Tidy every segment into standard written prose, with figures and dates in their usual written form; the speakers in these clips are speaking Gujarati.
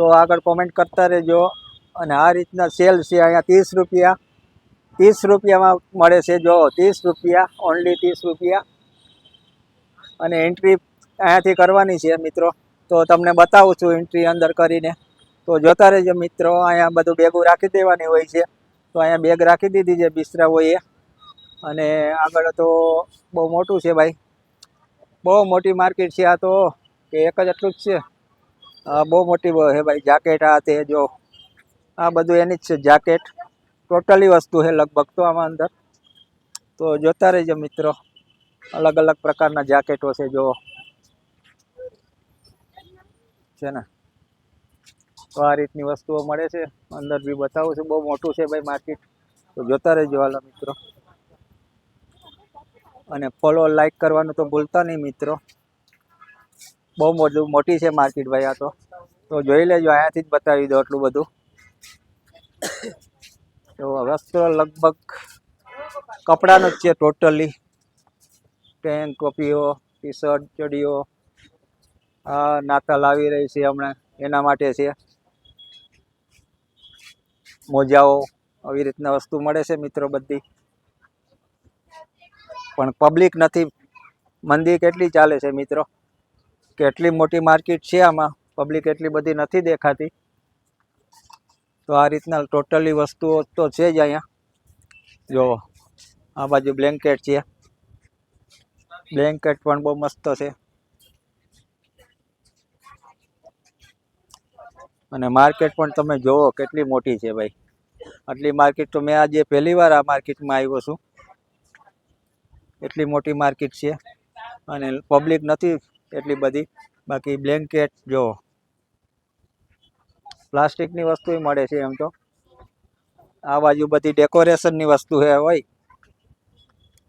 તો આગળ કોમેન્ટ કરતા રહેજો। અને આ રીતના સેલ છે અહીંયા 30 રૂપિયા, 30 રૂપિયામાં મળે છે। જો 30 રૂપિયા, ઓનલી 30 રૂપિયા। અને એન્ટ્રી અહીંયાથી કરવાની છે મિત્રો। તો તમને બતાવું છું એન્ટ્રી અંદર કરીને। તો જોતા રહેજો મિત્રો। અહીંયા બધું બેગો રાખી દેવાની હોય છે। તો અહીંયા બેગ રાખી દીધી છે બિસ્તરાઓએ। અને આગળ તો બહુ મોટું છે ભાઈ, બહુ મોટી માર્કેટ છે આ તો, કે એક જ એટલું જ છે? બહુ મોટી છે ભાઈ। જાકેટ આ તે જો, આ બધું એની જ છે જાકેટ। ટોટલી વસ્તુ છે લગભગ તો આમાં અંદર। તો જોતા રહેજો મિત્રો। અલગ અલગ પ્રકારના જાકેટો છે જો છે ને। તો આ રીતની વસ્તુઓ મળે છે। અંદર બી બતાવું છું, બહુ મોટું છે ભાઈ માર્કેટ। તો જોતા રહેજો હાલો મિત્રો। અને ફોલો લાઈક કરવાનું તો ભૂલતા નહીં મિત્રો। બહુ મોટી છે માર્કેટ ભાઈ આ તો જોઈ લેજો। અહીંયાથી જ બતાવી દો એટલું બધું। તો વસ્ત્ર લગભગ કપડાનું જ છે ટોટલી। પેન્ટ, ટોપીઓ, ટી શર્ટ, ચડીઓ, આ નાતાલ આવી રહી છે હમણાં એના માટે છે। મોજાઓ, આવી રીતના વસ્તુ મળે છે મિત્રો બધી। પણ પબ્લિક નથી। મંદી કેટલી ચાલે છે મિત્રો, કેટલી મોટી માર્કેટ છે આમાં, પબ્લિક એટલી બધી નથી દેખાતી। તો આ રીતના ટોટલી વસ્તુઓ તો છે જ અહીંયા। જો આ બાજુ બ્લેન્કેટ છે, બ્લેન્કેટ પણ બહુ મસ્ત છે। અને માર્કેટ પણ તમે જોવો કેટલી મોટી છે ભાઈ। આટલી માર્કેટ તો મેં આજે પહેલી વાર આ માર્કેટમાં આવ્યો છું। એટલી મોટી માર્કેટ છે અને પબ્લિક નથી એટલી બધી। બાકી બ્લેન્કેટ જો, પ્લાસ્ટિકની વસ્તુ મળે છે એમ તો। આ બાજુ બધી ડેકોરેશનની વસ્તુ છે હોય,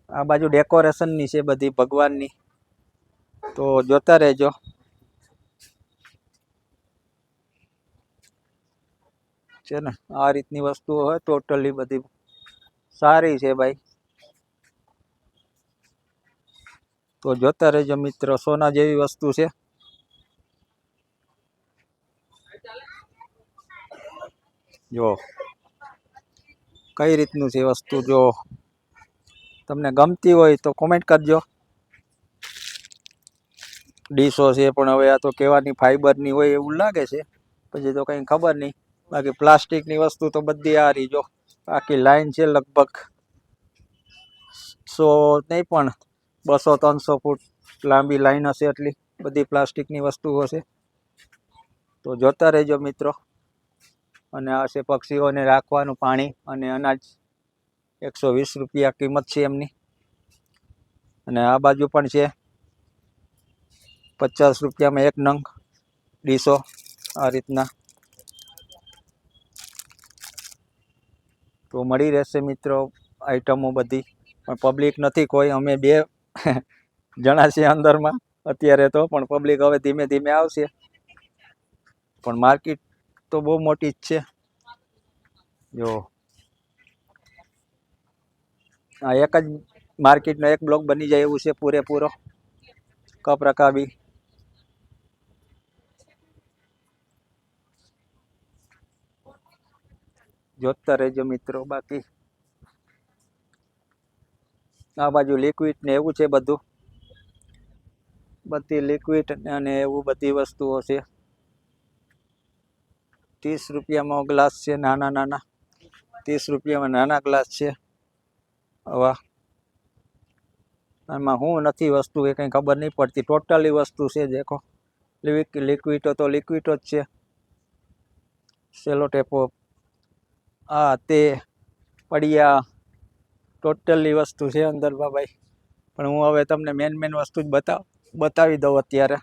આ બાજુ ડેકોરેશનની છે બધી ભગવાનની। તો જોતા રહેજો। છે ને આ રીતની વસ્તુઓ હોય ટોટલી બધી સારી છે ભાઈ। તો જોતા રહેજો મિત્રો। સોના જેવી વસ્તુ છે। જો કઈ રીતનું છે વસ્તુ, જો તમને ગમતી હોય તો કોમેન્ટ કરજો। ડીશો છે પણ હવે આ તો કહેવાની ફાઈબરની હોય એવું લાગે છે, પછી તો કંઈ ખબર નહીં। બાકી પ્લાસ્ટિકની વસ્તુ તો બધી આ રહી જો। આખી લાઈન છે લગભગ 100 નહીં પણ 200-300 ફૂટ લાંબી લાઈન હશે એટલી બધી પ્લાસ્ટિકની વસ્તુઓ છે। તો જોતા રહેજો મિત્રો। અને આ છે પક્ષીઓને રાખવાનું પાણી અને અનાજ। 120 રૂપિયા કિંમત છે એમની। અને આ બાજુ પણ છે 50 રૂપિયામાં એક નંગ ડીશો આ રીતના। તો મળી રહેશે મિત્રો આઈટમો બધી। પણ પબ્લિક નથી કોઈ। અમે 2 જણા છીએ અંદરમાં અત્યારે તો, પણ પબ્લિક હવે ધીમે ધીમે આવશે। પણ માર્કેટ તો બહુ મોટી જ છે જો। આ એક જ માર્કેટનો એક બ્લોક બની જાય એવું છે પૂરેપૂરો કપરાકાબી। જોતા રહેજો મિત્રો। બાકી આ બાજુ લિક્વિડ ને એવું છે બધું, બધી લિક્વિડ અને એવું બધી વસ્તુઓ છે। 30 રૂપિયામાં ગ્લાસ છે નાના નાના, 30 રૂપિયામાં નાના ગ્લાસ છે આવા। આમાં હું નથી વસ્તુ એ કંઈ ખબર નહીં પડતી। ટોટલી વસ્તુ છે દેખો। લિક્વિડો તો લિક્વિડો જ છે। સેલો ટેપો, આ તે પડિયા, ટોટલી વસ્તુ છે અંદરમાં ભાઈ। પણ હું હવે તમને મેન વસ્તુ જ બતાવી દઉં અત્યારે।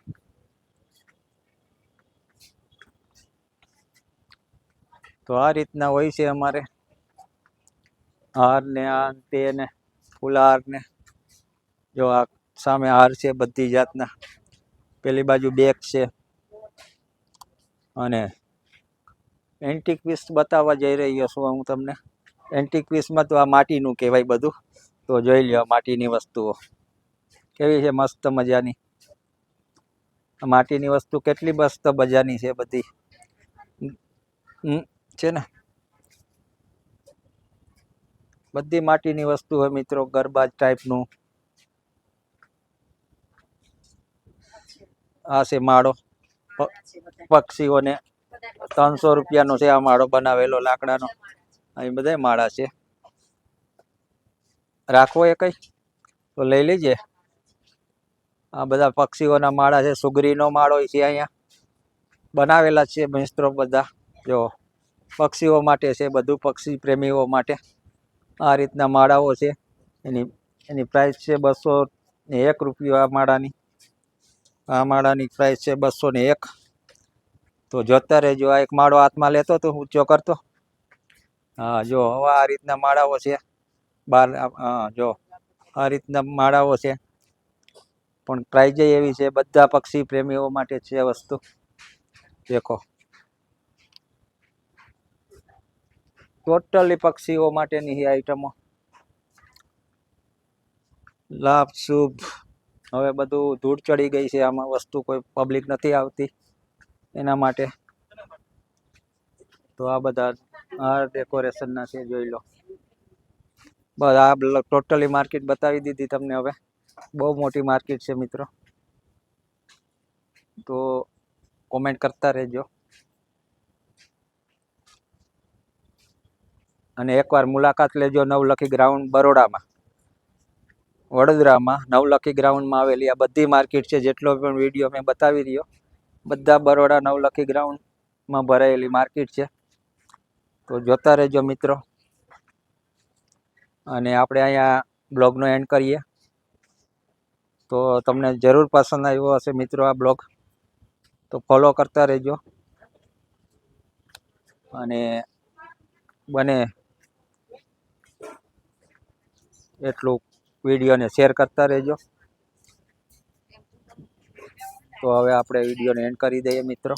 તો આ રીતના હોય છે અમારે। હાર ને આ તે ને ફુલાર ને જો આ સામે હાર છે બધી જાતના। પેલી બાજુ બેગ છે। અને એન્ટિક પીસ બતાવવા જઈ રહ્યો છું હું તમને। એન્ટિક પીસમાં તો આ માટીનું કહેવાય બધું। તો જોઈ લ્યો માટીની વસ્તુઓ કેવી છે મસ્ત મજાની। માટીની વસ્તુ કેટલી મસ્ત મજાની છે બધી। છે ને બધી માટીની વસ્તુ હોય મિત્રો, ગરબાજ ટાઈપનું. આ છે માળો પક્ષીઓને 300 રૂપિયાનો છે આ માળો બનાવેલો લાકડાનો. અહીં બધા માળા છે, રાખવો એ કઈ તો લઈ લેજે. આ બધા પક્ષીઓના માળા છે, સુગરીનો માળો છે અહીંયા બનાવેલા છે મિત્રો બધા. જો પક્ષીઓ માટે છે બધું, પક્ષી પ્રેમીઓ માટે આ રીતના માળાઓ છે. એની પ્રાઇસ છે 201 રૂપિયો આ માળાની. આ માળાની પ્રાઇસ છે 201. તો જોતા રહેજો. આ એક માળો હાથમાં લેતો તો ઊંચો કરતો. હા જો હવે આ રીતના માળાઓ છે બાર. હા જો આ રીતના માળાઓ છે, પણ પ્રાઇઝ એવી છે. બધા પક્ષી પ્રેમીઓ માટે છે વસ્તુ. દેખો ટોટલી પક્ષીઓ માટેની ही આઈટમો. લાભ શુભ. હવે બધું ધૂળ ચડી ગઈ છે આમાં, વસ્તુ કોઈ પબ્લિક નથી આવતી એના માટે. તો આ બધા આ ડેકોરેશનના છે, જોઈ લો. બસ આ ટોટલી માર્કેટ બતાવી દીધી તમને. હવે બહુ મોટી માર્કેટ છે મિત્રો, તો કોમેન્ટ કરતા રહેજો. અને એકવાર મુલાકાત લેજો નવલખી ગ્રાઉન્ડ બરોડામાં, વડોદરામાં નવલખી ગ્રાઉન્ડમાં આવેલી આ બધી માર્કેટ છે. જેટલો પણ વિડીયો મેં બતાવી રહ્યો બધા બરોડા નવલખી ગ્રાઉન્ડમાં ભરાયેલી માર્કેટ છે. તો જોતા રહેજો મિત્રો. અને આપણે અહીંયા બ્લોગનો એન્ડ કરીએ. તો તમને જરૂર પસંદ આવ્યો હશે મિત્રો આ બ્લોગ, તો ફોલો કરતા રહેજો. અને બને એટલું વિડીયોને શેર કરતા રહેજો. તો હવે આપણે વિડીયોને એન્ડ કરી દઈએ મિત્રો.